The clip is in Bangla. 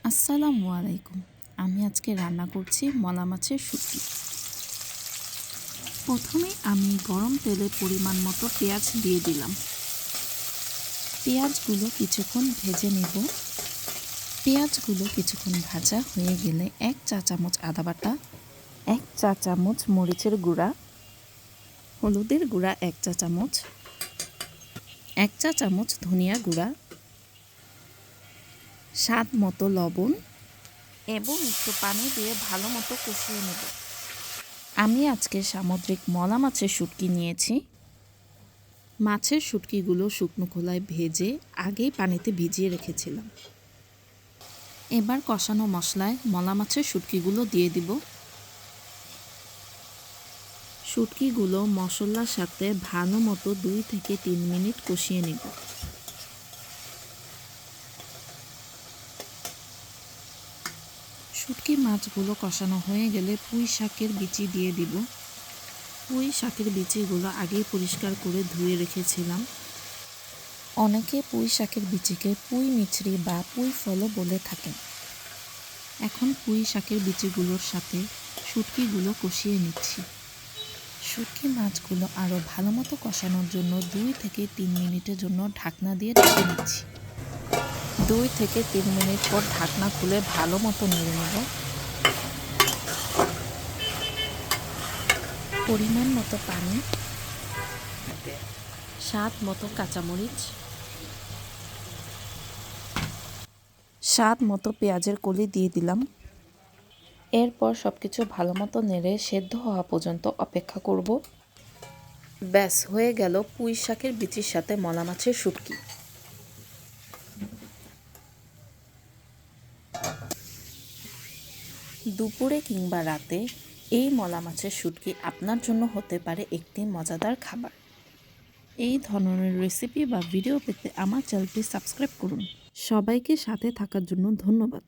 আসসালামু আলাইকুম। আমি আজকে রান্না করছি মলা মাছের শুটকি। প্রথমে আমি গরম তেলে পরিমাণ মতো পেঁয়াজ দিয়ে দিলাম। পেঁয়াজগুলো কিছুক্ষণ ভেজে নেব। পেঁয়াজগুলো কিছুক্ষণ ভাজা হয়ে গেলে 1 চা চামচ আদা বাটা, 1 চা চামচ মরিচের গুঁড়া, হলুদের গুঁড়া 1 চা চামচ, 1 চা চামচ ধনিয়া গুঁড়া, স্বাদ মতো লবণ এবং একটু পানি দিয়ে ভালো মতো কষিয়ে নেব। আমি আজকে সামুদ্রিক মলা মাছের শুটকি নিয়েছি। মাছের শুটকিগুলো শুকনো খোলায় ভেজে আগেই পানিতে ভিজিয়ে রেখেছিলাম। এবার কষানো মশলায় মলা মাছের শুটকিগুলো দিয়ে দিব। শুটকিগুলো মশলার সাথে ভালো মতো 2 থেকে 3 মিনিট কষিয়ে নেব। শুটকি মাছগুলো কষানো হয়ে গেলে পুঁই শাকের বিচি দিয়ে দিব। পুঁই শাকের বিচিগুলো আগেই পরিষ্কার করে ধুয়ে রেখেছিলাম। অনেকে পুঁই শাকের বিচিকে পুঁই মিছরি বা পুঁই ফলও বলে থাকেন। এখন পুঁই শাকের বিচিগুলোর সাথে শুটকিগুলো কষিয়ে নিচ্ছি। শুটকি মাছগুলো আরও ভালো মতো কষানোর জন্য 2 থেকে 3 মিনিটের জন্য ঢাকনা দিয়ে ঢেকে নিচ্ছি। 2 থেকে 3 মিনিট পর ঢাকনা খুলে ভালো মতো নেড়ে নেব। পরিমাণ মতো পানি, স্বাদ মতো কাঁচামরিচ, স্বাদ মতো পেঁয়াজের কলি দিয়ে দিলাম। এরপর সব কিছু ভালো মতো নেড়ে সেদ্ধ হওয়া পর্যন্ত অপেক্ষা করব। ব্যাস হয়ে গেল পুঁই শাকের বিচির সাথে মলা মাছের শুটকি। দুপুরে কিংবা রাতে এই মলা মাছের শুটকি আপনার জন্য হতে পারে একটি মজাদার খাবার। এই ধরনের রেসিপি বা ভিডিও পেতে আমার চ্যানেলটি সাবস্ক্রাইব করুন। সবাইকে সাথে থাকার জন্য ধন্যবাদ।